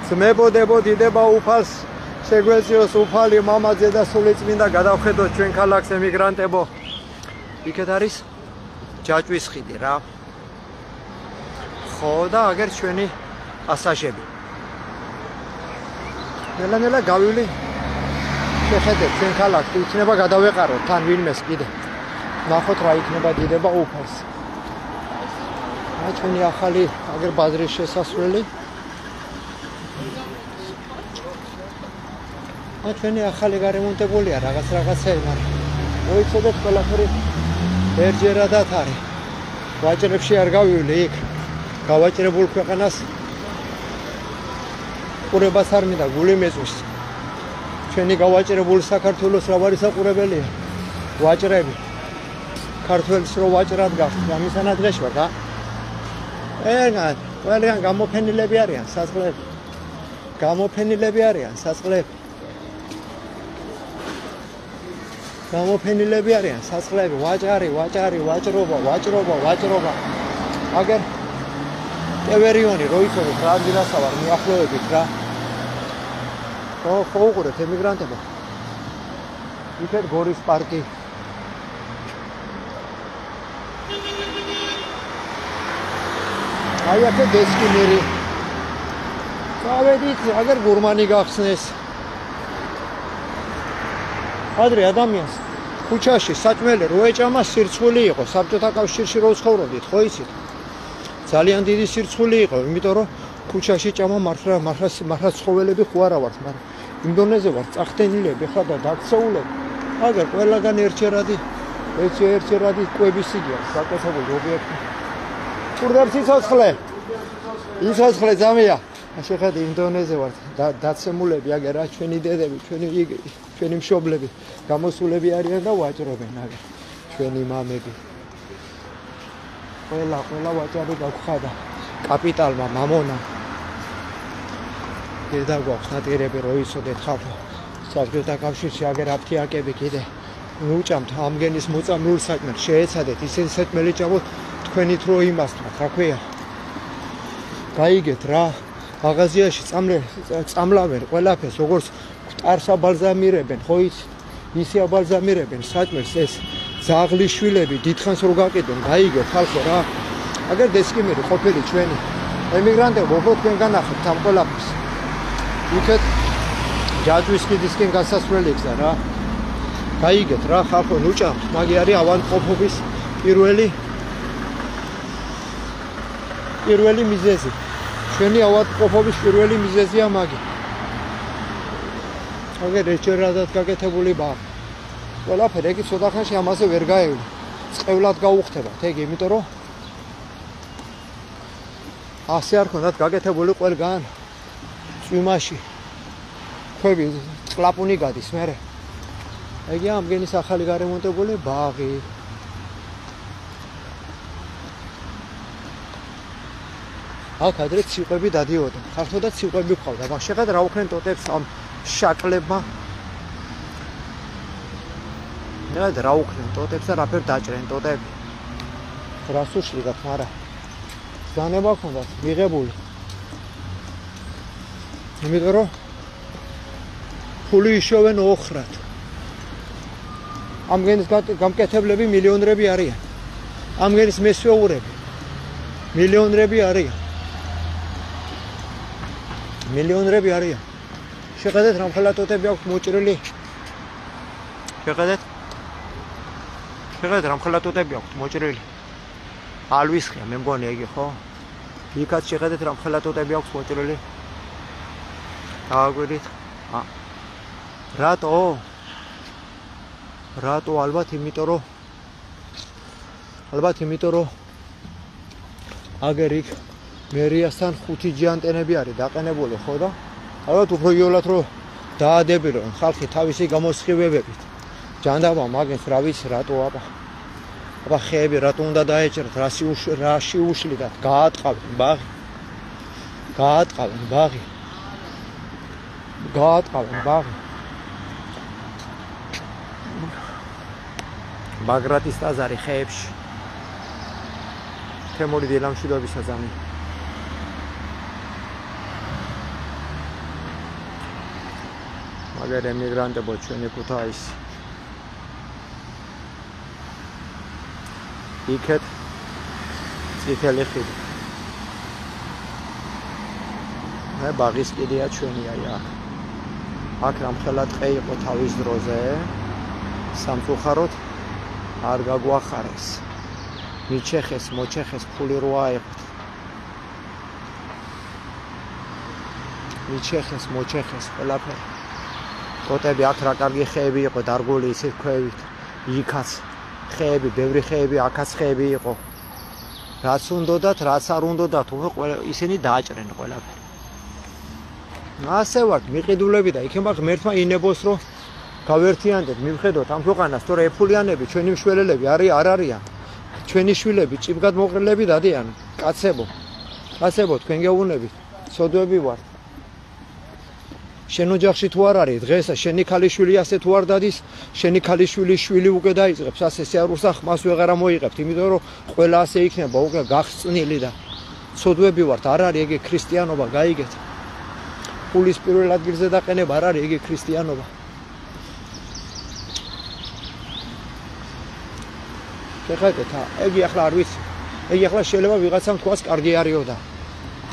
ძმებოდებო დიდება უფალს შეგვეციოს უფალი მამაძე და სულიწმინდა გადავხედოთ ჩვენ ქალაქს ემიგრანტებო იქეთ არის ჯაჭვის ხიდი რა ხო და აგერ ჩვენი პასაჟები ნელა გავივლი შეხედეთ ჩვენ ქალაქს იქნება გადავეყაროთ თან ვინმეს კიდე ნახოთ რა იქნება დიდება უფალს ჩვენი ახალი აგერ ბაზრის შესასვლელი ჩვენი ახალი გარემონტებულია რაღაცები მაგრამ მოიცოდეთ ყველაფერი ერთჯერადად არის ვაჭრებში არ გავივლი იქ გავაჭრებულ ქვეყანას ყურებას არ მინდა გული მეწვის ჩვენი გავაჭრებული საქართველოს რა ვარისაყურებელია ვაჭრები ქართველს რო ვაჭრად გახსნით ამისანა დღეს ვარ რა ყველგან გამოფენილები არიან საწყლები ვაჭარი ვაჭრობა აგერ ტევერიონი რო იცოდეთ რა ადგილასა ვარ მიახლოებით რა ხო უყურეთ ემიგრანტებო იქეთ გორის პარკი აი აქეთ დესკინერი წავედით აგერ გურმანი გახსნეს ადრე ადამიანს ქუჩაში საჭმელი რო ეჭამა სირცხული იყო საბჭოთა კავშირში რო ცხოვრობდით ხო იცით ძალიან დიდი სირცხული იყო იმიტომ რომ ქუჩაში ჭამა მართლა ცხოველები ხო არა ვართ მაგრამ იმ დონეზე ვარ წახდენილები ხა და დაქცეულები აგერ ყველაგან ერთჯერადი კვების იგია საკეთებული ობიექტი ურდარ ციცოცხლე ძამია შეხედე იმ დონეზე ვარ დაცემულები აგერ რა ჩვენი დედები ჩვენი მშობლები გამოსულები არიან და ვაჭრობენ აგერ ჩვენი მამები ყველა ვაჭარი გაგვხადა კაპიტალმა მამონა დედა გვაქვს ნატირები რო იცოდეთ ხალხო საბჭოთა კავშირში აგერ აფთიაკები კიდე უჭამთ ამგენის მოწამლულ საჭმელს შეეცადეთ ისინი საჭმელი ჭამოთ თქვენით რო იმასთვათ რა ქვია გაიგეთ რა მაღაზიაში წამლავენ ყველაფერს როგორც ტარს აბალზამირებენ ხო იცით ისე აბალზამირებენ საჭმელს ეს ზაღლის შვილები დიდხანს რო გაყიდონ გაიგეთ ხალხო რა აგერ დესკინერი ყოფილი ჩვენი ემიგრანტები უფრო თქვენ განახებთ ამ ყველაფერს იქეთ ჯაჭვის ხიდისკენ გასასვლელი გზა რა გაიგეთ რა ხალხო ნუჭამთ მაგი არის ავადმყოფობის პირველი მიზეზი ჩვენი ავადმყოფობის პირველი მიზეზია მაგი აგერ ერთჯერადად გაკეთებული ბაღი ყველაფერი ეგ ცოტა ხანში ამაზე ვერ გაევლი წყევლად გაუხდებათ ეგ იმიტომ რომ ასე არ ქონდათ გაკეთებული ყველგან წვიმაში ქვები წყლაპუნი გადის მერე ეგია ამგენის ახალი გარემონტებული ბაღი აქ ადრე ციყვები დადიოდა ხალხო და ციყვები ყავდა მაგრამ შეხედე რა უხდნენ ტოტებს ამ შაკლებმა რა უხდნენ ტოტებს და რაფერ დაჭრენ ტოტები რას უშლიდათ მაგრამ ზანება ქონდათ მიღებული იმიტომ რომ ფული იშოვენ ოხრად ამგენის გამკეთებლები მილიონრები არიან ამგენის მესვეურები მილიონრები არიან შეხედეთ რამხელა ტოტები აქვს მოჭრილი შეხედეთ რამხელა ტოტები აქვს მოჭრილი ალვისხია მე მგონი ეგ ხო იქაც შეხედეთ რამხელა ტოტები აქვს მოჭრილი დააგვირით რატო ალბათ იმიტომ რომ აგერ იქ მერიასთან 5G ანტენები არის დაყენებული ხო და ალბათ უფრო იოლად რომ დაადებილონ ხალხი თავისი გამოსხივებებით ჯანდაბა მაგას რა ვიცი რატო აბა ხეები რატო უნდა დაეჭერათ რაში უშლიდათ გაატყავენ ბაღი ბაგრატის ტაძარი ხეებში თემური დილამშვიდობის აზამი მაგერ ემიგრანტებო ჩვენი ქუთაისი. იქეთ წითელი ხიდი. მე ბაღის კიდეა ჩვენი აი აქ. აქ რამხელა ტყე იყო თავის დროზე. სამწუხაროდ არ გაგვახარეს. მიჩეხეს, მოჩეხეს, ფული რო აიღოთ. მიჩეხეს, მოჩეხეს, ყველაფერი. ტოტები აქ რა კარგი ხეები იყო, დარგული ისეთ ქვევით. იქაც ხეები, ბევრი ხეები, აქაც ხეები იყო. რაც უნდათ, რაც არ უნდათ, ისინი დააჭრენ ყველაფერი. ასე ვართ მიყიდულები და იქნება ღმერთმა ინებოს რომ გავერთიანდეთ, მივხედოთ ამ ქვეყანას, თორე ეფულიანები, ჩვენი მშველელები არ არიან. ჩვენი შვილები ჭიბგად მოყრილები დადიან, კაცებო. კაცებო, თქვენ გეუბნებით, სოდვები ვართ. შენ ოჯახში თუ არ არის დღეს შენი ქალიშვილი ასე თუ არ დადის, შენი ქალიშვილის შვილი უკვე დაიწყებს ასე სიარულს და ხმას ვეღარა მოიღებთ, იმიტომ რომ ყველა ასე იქნება უკვე გახსნილი და სოდვები ვართ, არ არის ეგ ქრისტიანობა, გაიგეთ. ფულის პირველ ადგილზე დაყენება არ არის ეგ ქრისტიანობა. შეხედეთ, ეგ ახლა არ ვიცი. ეგ ახლა შეიძლება ვიღაცამ თქვას კარგი არისო და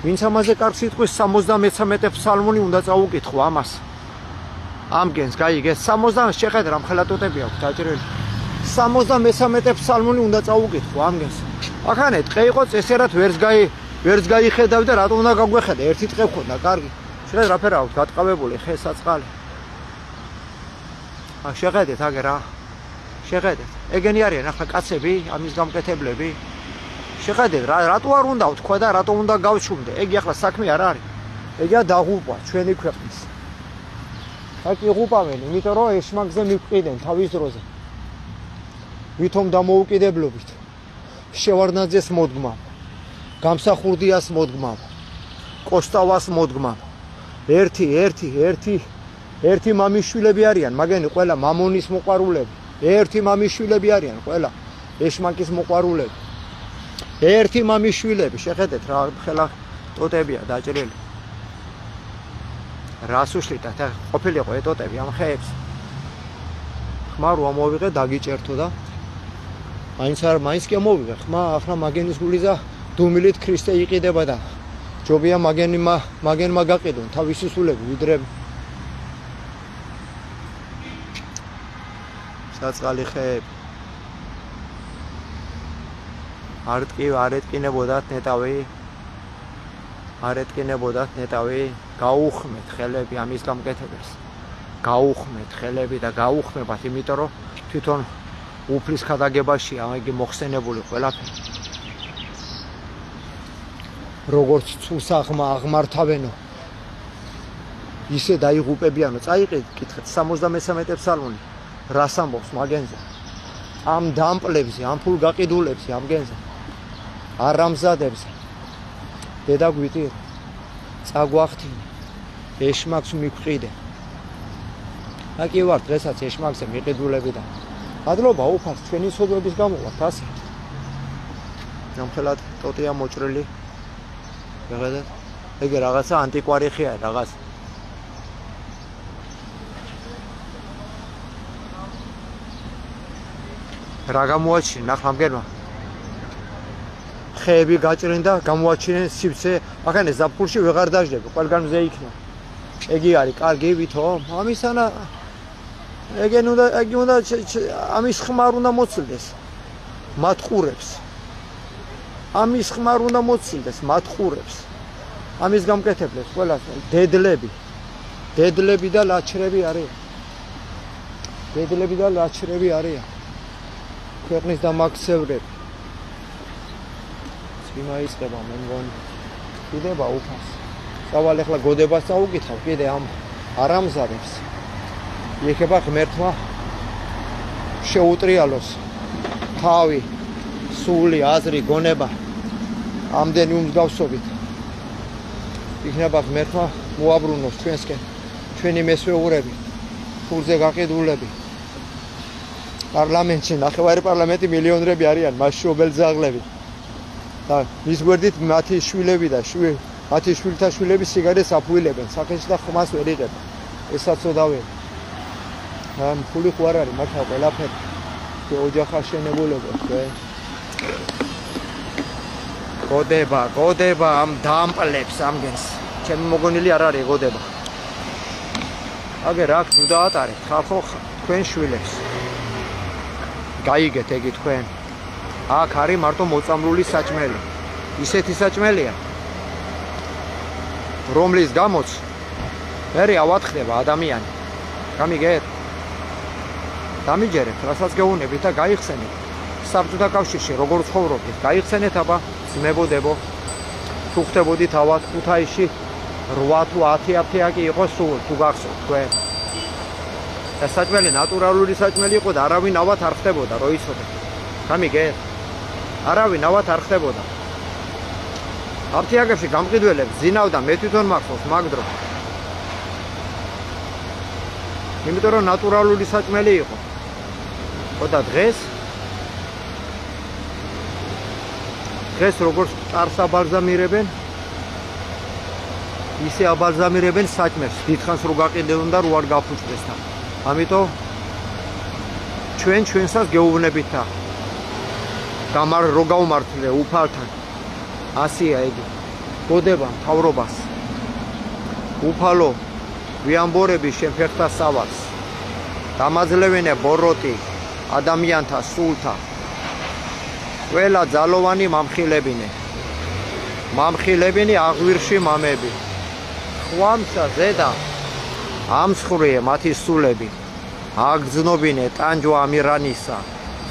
ვინც ამაზე კარგ სიტყვის 73 ფსალმუნი უნდა წაუკითხო ამას. ამგენს გაიგეთ 70 შეხედე რამხელა ტოტები აქვს დაჭრილი. 73 ფსალმუნი უნდა წაუკითხო ამგენს. ახანე ტყე იყო წესერად ვერც გაიხედავ და რატომ უნდა გაგვეხედა ერთი ტყე ხონდა კარგი. შეხედე რაფერა აქვს გატყავებული ხე საწყალი. შეხედეთ აგე რა. შეხედეთ. ეგენი არიან ახლა კაცები, ამის გამკეთებლები. შეხედეთ რატო არ უნდა ვთქვა და რატო უნდა გავჩუმდე. ეგ ახლა საქმე არ არის. ეგია დაღუპვა ჩვენი ქვეყნის. აქ იღუპავენ, იმიტომ რომ ეშმაკზე მივყიდენ თავის დროზე. ვითომ დამოუკიდებლობით. შევარდნაძეს მოდგმა. გამსახურდიას მოდგმა. კოსტავას მოდგმა. ერთი მამიშვილები არიან, მაგენი ყველა მამონის მოყვარულები. ერთი მამიშვილები არიან, ყველა ეშმაკის მოყვარულები. ერთი მამიშვილები, შეხედეთ რა ხელა ტოტებია დაჭრილი. რას უშლიდათ, ყოფილიყო ეტოტები ამ ხეებს. ხმა რო ამოვიღე დაგიჭერთო და მაინც კი ამოვიღე, ხმა ახლა მაგენის გულიზა დუმილით ქრისტე იყიდება და ჯობია მაგენმა გაყიდონ თავისი სულები ვიდრე საწყალი ხეები. არ ეტკინებოდათ ნეტავი, გაუხმეთ ხელები ამის გამკეთებელს. გაუხმეთ ხელები და გაუხმებათ, იმიტომ რომ თვითონ უფლის ქადაგებაშია იგი მოხსენებული ყველაფერი. როგორც ცურს აღმართავენო, ისე დაიღუპებიანო. წაიკითხეთ 73 ფსალმუნი. რას ამბობს მაგენზე? ამ დამპლებზე, ამ ფულ გაყიდულებზე, ამ გენზე. არამზადებზე. დედა გვიტირ, წაგვახთინე, ეშმაკს მიგვყიდე. აკი ვარ დღესაც ეშმაკზე მიყიდულები და მადლობა უფალს ჩვენი სოდვების გამო ვართ ასე. ნამდვილად ტოტია მოჭრილი. შეხედეთ, ეგ რაღაცა ანტიკვარი ხეა რაღაც. რა გამოაჩინენ ახლა ამგერმა? ხეები გაჭრენ და გამოაჩინენ სივრცე, ახლა ზაფხულში ვეღარ დაждები, ყველგან მზე იქნება. ეგი არის კარგი ვითომ? ამისანა ეგი უნდა ამის ხმარ უნდა მოცილდეს. მათ ყურებს. ამის ხმარ უნდა მოცილდეს, მათ ყურებს. ამის გამკეთებლებს ყველას დედლები და ლაჩრები არიან. დედლები და ლაჩრები არიან. ქვეყნის დამაქცევრები. წინა ისწება მე მგონი. კიდება უფას. სავალ ახლა გოდებას წაუკითხავ კიდე ამ არამზადებს. იქება ღმერთმა შეუტრიალოს თავი, სული, აზრი, გონება ამდენი უმსგავსობით. იქნება ღმერთმა მოაბრუნოს ჩვენსკენ ჩვენი მესვეურები, ფულზე გაყიდულები. პარლამენტში ნახევარი პარლამენტი მილიონრები არიან, მას შობელძაღლები. და მის გვერდით მათი შვილები და მათი შვილთა შვილები სიგარეტს აფუილებენ, სახეში და ხმას ვერ იღებენ. ესაც ოდავენ. ფული ხო არ არის მართლა ყველაფერი ოჯახა შენებულება თქვენ გოდება ამ დამპლებს ამგენს ჩემი მოგონილი არ არის გოდება აგერ აქ ნუ დაატარეთ ხალხო თქვენ შვილებს გაიგეთ ეგი თქვენ აქ არის მარტო მოწამლული საჭმელი ისეთი საჭმელია რომლის გამოც მერე ავათხდება ადამიანი გამიგეთ დამიჯერეთ რასაც გეუბნებით და გაიხსენეთ საბჭოთა კავშირში როგორ ცხოვრობდით გაიხსენეთ აბა ძმებოდებო თუ ხდებოდით ავად ქუთაისში 8 თუ 10 აფთიაკი იყო სულ თუ გახსოვთ თქვენ და საჭმელი ნატურალური საჭმელი იყო და არავინ ავად არ ხდებოდა რო იცოდეთ გამიგეთ არავინ ავად არ ხდებოდა აფთიაკებში გამყიდველებს ზინავდა მე თვითონ მახსოვს მაგ დროს იმიტომ რომ ნატურალური საჭმელი იყო ხო და დღეს როგორც წარს აბალზამირებენ ისე აბალზამირებენ საჭმელს დიდხანს რო გაყიდნენ და რო არ გაფუჭდეს თან ამიტომ ჩვენსაც გეუბნებით და რო გავმართლე უფალთან ასია იგი გოდება მთავრობას უფალო ვიამბორები შემფეხთა სავალს დამაძლევინე ბოროტი ადამიანთა სულთა ყველა ძალოვანი მამხილებინე აღვირში მამები ხვამსა ზედა ამსხრიე მათი სულები აგზნობინე ტანჯვა ამირანისა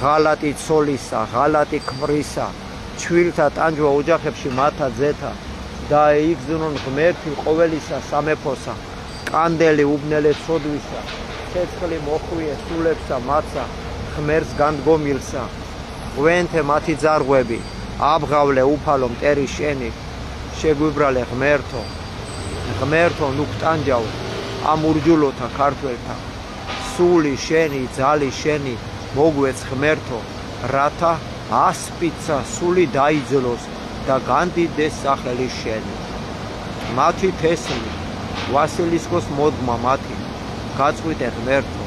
ღალატი ცოლისა ღალატი ქმრისა ჩვილთა ტანჯვა ოჯახებში მათა ძეთა და იგზნონ ღმერთი ყოველისა სამეფოსა კანდელი უბნელე სოდვისა ცეცხლი მოხვიე სულებსა მათსა ღმერთს განდგომილსა ღვენთე მათი ძარღვები აბღავლე უფალო მტერი შენი შეგვიბრალე ღმერთო ნუქტანჯავ ამ ურჯულოთა ქართველთა სული შენი ძალი შენი მოგვეც ღმერთო რათა ასპიცა სული დაიძლოს და განდიდეს სახელი შენი მათი თესლი ვასილისკოს მოდმა მათი გაწყვიტე ღმერთო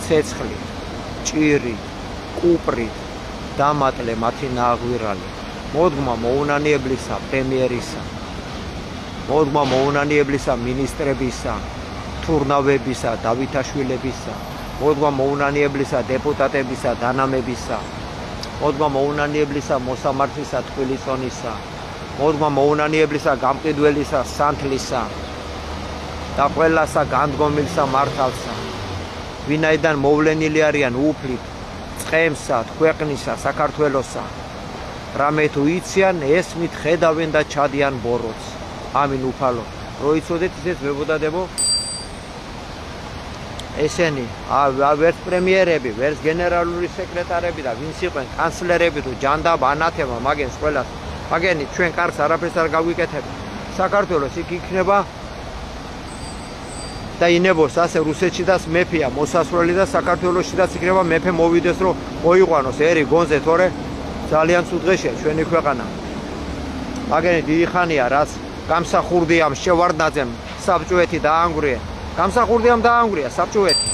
ცეცხლი ჭირი კუპრი დამატლე მათი ნაღვირალი მოდმა მოუნანიებლისა პრემიერისა მოდმა მოუნანიებლისა მინისტრებისა თურნავებისა დავითაშვილებისა მოდმა მოუნანიებლისა დეპუტატებისა დანამებისა მოდმა მოუნანიებლისა მოსამართლისა თბილისონისა მოდმა მოუნანიებლისა გამყიდველისა სანთლისა და ყველასა განდგომილსა მართალსა ვინაიდან მოვლენილი არიან უფლით წყემსა ქვეყნისა საქართველოსა რამე თუ იციან ესმით ხედავენ და ჩადიან ბოროტს ამინ უფალო რო იცოდეთ ისეთ მებოდადებო ესენი ვერც პრემიერები ვერც გენერალური სეკრეტარები და ვინც იყვენ კანცლერები თუ ჯანდაბ ანათემა მაგენს ყველას მაგენი ჩვენ კარგს არაფერს არ გავიკეთებთ საქართველოს იქ იქნება და ინებოს ასე რუსეთში და მეფეა მოსასვლელი და საქართველოსშიც იქნება მეფე მოვიდეს რომ მოიყვანოს ერი გონზე თორე ძალიან ცუდ დღეშია ჩვენი ქვეყანა მაგენი დიდი ხანია რაც გამსახურდიამ შევარდნაძემ საბჭოეთი დაანგრია გამსახურდიამ დაანგრია საბჭოეთი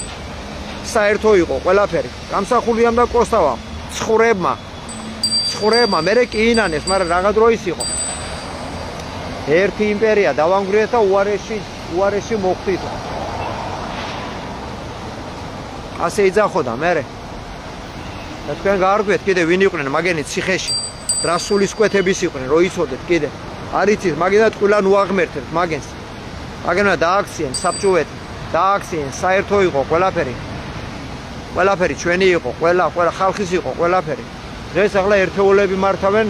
საერთო იყო ყველაფერი გამსახურდიამ და კოსტავამ ცხურებმა მერე კი ინანეს მაგრამ რაღა დროის იყო ერთი იმპერია დავანგრიეთ და უარეში მოხვდით ასე იძახოდა მერე და თქვენ გაარკვიეთ კიდე ვინ იყვნენ მაგენი ციხეში რა სულისკვეთების იყვნენ რო იცოდეთ კიდე არ იცით მაგინა ტყუილან უაღმერთებთ მაგენს მაგენა დააქციენ საბჭოეთი დააქციენ საერთო იყო ყველაფერი ჩვენი იყო ყველა ხალხის იყო ყველაფერი დღეს ახლა ერთეულები მართავენ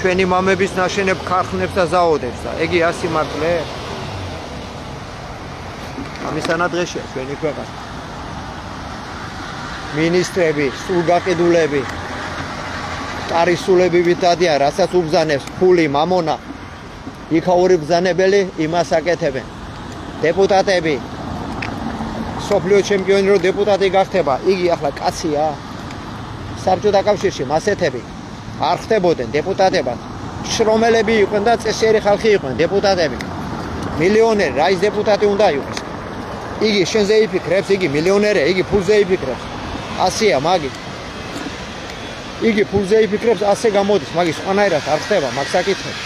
ჩვენი მამების ნაშენებ ქარხნებს და ზაოდებს და ეგი ასიმართლე ამისანა დღეშია ჩვენი ქვეყანა მინისტრები სულგაყიდულები ტარისულები ვიტადიან რასაც უბზანებს ფული მამონა იქაური ბზანებელი იმას აკეთებენ დეპუტატები სოფლიო ჩემპიონი რო დეპუტატი გახდება იგი ახლა კაცია საბჭოთა კავშირში მასეთები არ ხდებოდნენ დეპუტატებად შრომელები იყვნენ და წესიერი ხალხი იყვნენ დეპუტატები მილიონერი რა ის დეპუტატი უნდა იყოს იგი შენზე იფიქრებს, იგი მილიონერია, იგი ფულზე იფიქრებს. 100-ია მაგი. იგი ფულზე იფიქრებს, 100 გამოდის, მაგის ყველანაირად არ ხდება, მაგ საკითხებს.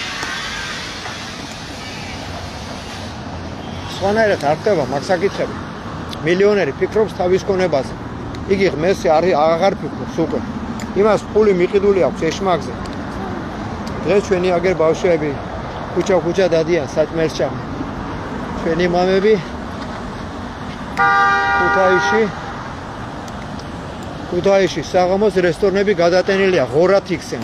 სხვანაირად არ ხდება მაგ საკითხები. მილიონერი ფიქრობს თავის ქონებაზე. იგი ღმერთზე აღარ ფიქრობს უკვე. იმას ფული მიყიდული აქვს ეშმაკზე. დღეს ჩვენი აგერ ბავშვები ქუჩა დადიან საჭმელსჭამი. ჩვენი მამები ქუთაისში საღამოს რესტორნები გადატენილია, ღორად იქცენ,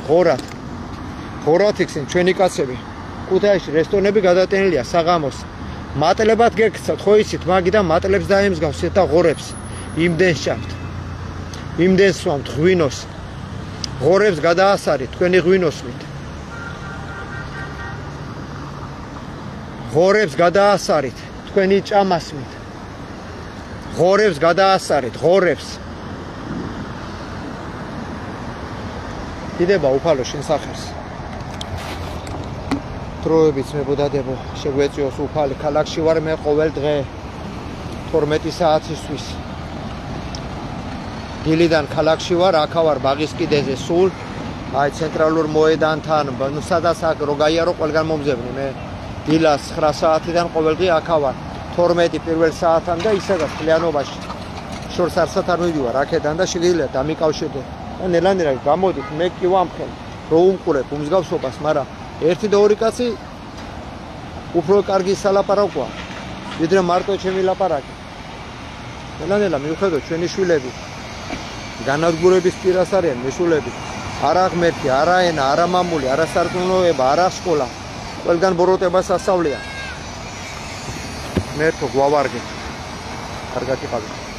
ღორად იქცენ ჩვენი კაცები. ქუთაისში რესტორნები გადატენილია საღამოს. მატლებად გეკცათ, ხო იცით, მაგიდან მატლებს დაემსგავსეთ და ღორებს იმდენს ჭამთ. იმდენს სვამთ ღვინოს. ღორებს გადაასარით თქვენი ღვინოსმით. ღორებს გადაასარით თქვენი ჭამასმით. ღორებს გადაასარით, ღორებს. დიდება უფალო შენ სახეს. დროებიც მებოდადებო, შეგვეწიოს უფალი, ქალაქში ვარ მე ყოველ დღე 12 საათისთვის. დილიდან ქალაქში ვარ, აქა ვარ ბაღის კიდეზე სულ, აი ცენტრალურ მოედანთან, ნუ სადაც აქ რო გაიარო ყველგან მომზებნი მე. დილას 9 საათიდან ყოველდღე აქა ვარ. 12 პირველ საათთან და ისედაც კლიანობაში. შორს არსად არ მივიდივარ აქედან და შეგიძლიათ დამიკავშირდე. და ნელა-ნელა გამოდით, მე კი ვამხელ, რო უმყურებ უმსგავსობას, მაგრამ ერთი და ორი კაცი უფრო კარგი სალაპარაკოა, ვიდრე მარტო ჩემი ლაპარაკი. ნელა-ნელა მივხედოთ ჩვენი შვილები. განადგურების პირას არიან მისულები. არა ღმერთი, არა ენა, არა მამული, არა სარწმუნოება, არა სკოლა. ყველგან ბოროტებას ასწავლიან. მერთო გვავარგე. კარგად იყავით.